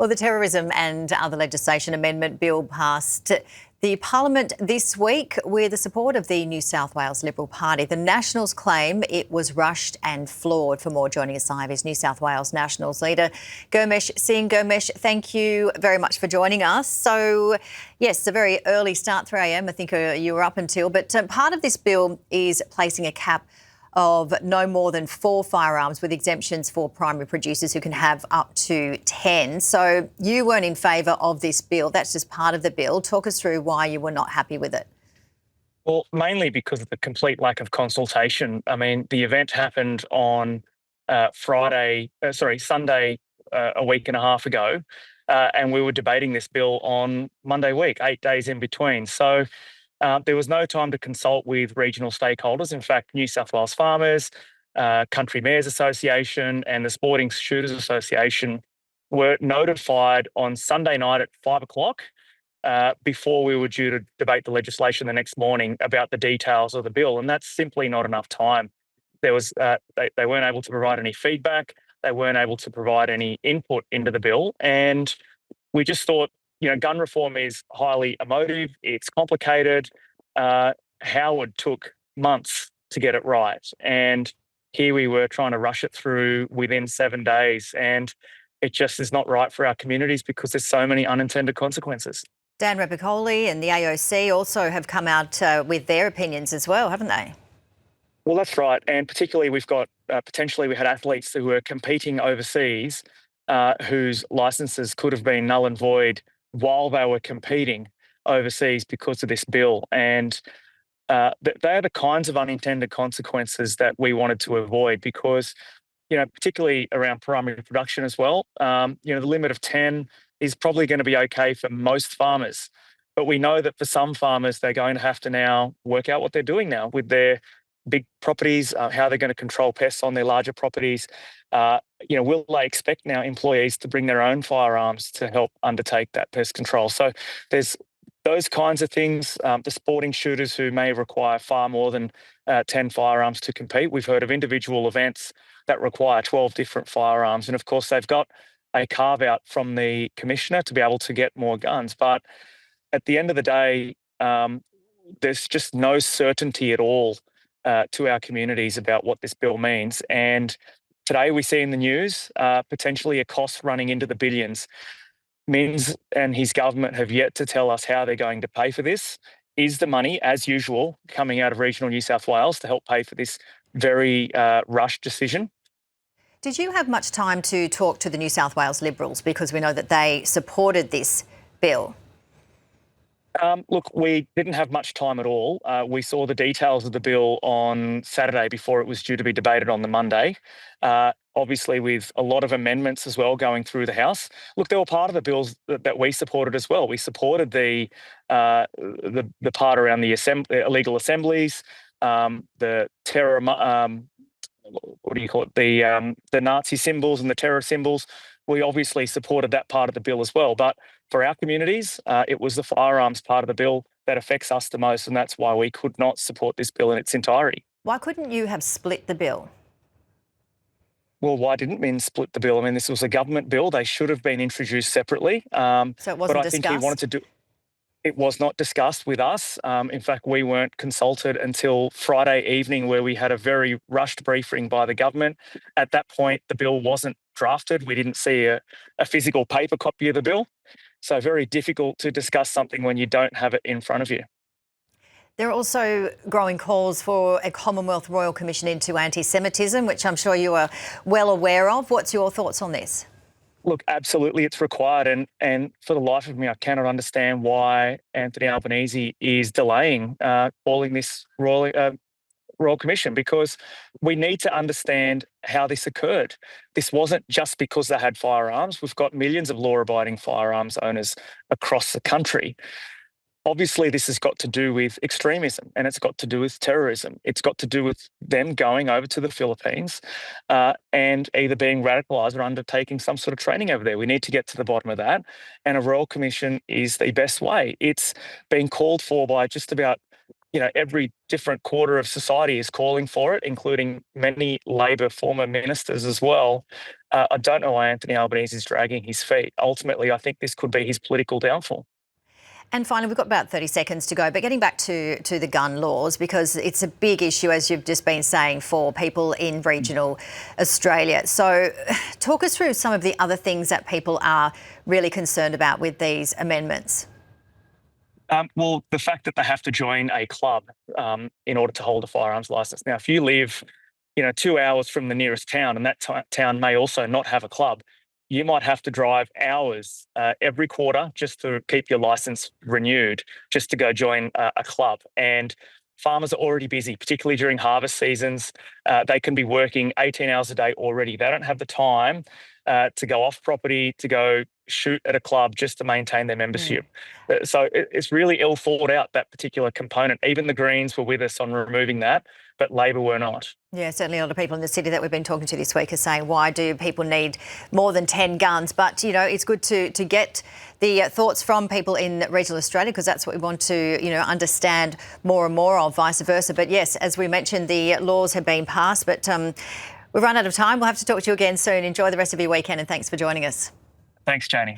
Well, the Terrorism and Other Legislation Amendment Bill passed the Parliament this week with the support of the New South Wales Liberal Party. The Nationals claim it was rushed and flawed. For more, joining us live is New South Wales Nationals Leader Gurmesh Singh. Gurmesh, thank you very much for joining us. So, yes, a very early start, 3 a.m. I think you were up until, but part of this bill is placing a cap of no more than 4 firearms with exemptions for primary producers who can have up to 10. So you weren't in favour of this bill. That's just part of the bill. Talk us through why you were not happy with it. Well, mainly because of the complete lack of consultation. I mean, the event happened on Sunday, a week and a half ago, and we were debating this bill on Monday week, 8 days in between. So there was no time to consult with regional stakeholders. In fact, New South Wales Farmers, Country Mayors Association and the Sporting Shooters Association were notified on Sunday night at 5 o'clock before we were due to debate the legislation the next morning about the details of the bill. And that's simply not enough time. There was they weren't able to provide any feedback. They weren't able to provide any input into the bill. And we just thought, gun reform is highly emotive. It's complicated. Howard took months to get it right. And here we were trying to rush it through within 7 days. And it just is not right for our communities because there's so many unintended consequences. Dan Repicoli and the AOC also have come out with their opinions as well, haven't they? Well, that's right. And particularly we've got, potentially we had athletes who were competing overseas whose licences could have been null and void while they were competing overseas because of this bill. And they are the kinds of unintended consequences that we wanted to avoid because, particularly around primary production as well, the limit of 10 is probably going to be okay for most farmers. But we know that for some farmers, they're going to have to now work out what they're doing now with their big properties, how they're going to control pests on their larger properties. Will they expect now employees to bring their own firearms to help undertake that pest control? So there's those kinds of things. The sporting shooters who may require far more than 10 firearms to compete. We've heard of individual events that require 12 different firearms. And of course, they've got a carve out from the commissioner to be able to get more guns. But at the end of the day, there's just no certainty at all to our communities about what this bill means. And today we see in the news potentially a cost running into the billions. Minns and his government have yet to tell us how they're going to pay for this. Is the money, as usual, coming out of regional New South Wales to help pay for this very rushed decision? Did you have much time to talk to the New South Wales Liberals because we know that they supported this bill? Look, we didn't have much time at all. We saw the details of the bill on Saturday before it was due to be debated on the Monday, obviously with a lot of amendments as well going through the House. Look, they were part of the bills that we supported as well. We supported the part around the illegal assemblies, the terror, what do you call it? The Nazi symbols and the terror symbols. We obviously supported that part of the bill as well. But for our communities, it was the firearms part of the bill that affects us the most, and that's why we could not support this bill in its entirety. Why couldn't you have split the bill? Well, why didn't Minns split the bill? I mean, this was a government bill. They should have been introduced separately. So it wasn't but I discussed? think he wanted to do. It was not discussed with us. In fact, we weren't consulted until Friday evening, where we had a very rushed briefing by the government. At that point, the bill wasn't drafted. We didn't see a physical paper copy of the bill. So very difficult to discuss something when you don't have it in front of you. There are also growing calls for a Commonwealth Royal Commission into anti-Semitism, which I'm sure you are well aware of. What's your thoughts on this? Look, absolutely, it's required, and for the life of me, I cannot understand why Anthony Albanese is delaying calling this Royal Commission, because we need to understand how this occurred. This wasn't just because they had firearms. We've got millions of law-abiding firearms owners across the country. Obviously, this has got to do with extremism and it's got to do with terrorism. It's got to do with them going over to the Philippines and either being radicalised or undertaking some sort of training over there. We need to get to the bottom of that. And a Royal Commission is the best way. It's been called for by just about every different quarter of society is calling for it, including many Labor former ministers as well. I don't know why Anthony Albanese is dragging his feet. Ultimately, I think this could be his political downfall. And finally, we've got about 30 seconds to go, but getting back to the gun laws, because it's a big issue, as you've just been saying, for people in regional Australia. So talk us through some of the other things that people are really concerned about with these amendments. Well, the fact that they have to join a club in order to hold a firearms license. Now, if you live, 2 hours from the nearest town, and that town may also not have a club, you might have to drive hours every quarter just to keep your license renewed, just to go join a club. And farmers are already busy, particularly during harvest seasons. They can be working 18 hours a day already. They don't have the time to go off property, to go shoot at a club just to maintain their membership. So it's really ill thought out, that particular component. Even the Greens were with us on removing that, but Labor were not. Yeah, certainly a lot of people in the city that we've been talking to this week are saying, why do people need more than 10 guns? But, it's good to get the thoughts from people in regional Australia, because that's what we want to, understand more and more of, vice versa. But yes, as we mentioned, the laws have been passed, but we've run out of time. We'll have to talk to you again soon. Enjoy the rest of your weekend, and thanks for joining us. Thanks, Janie.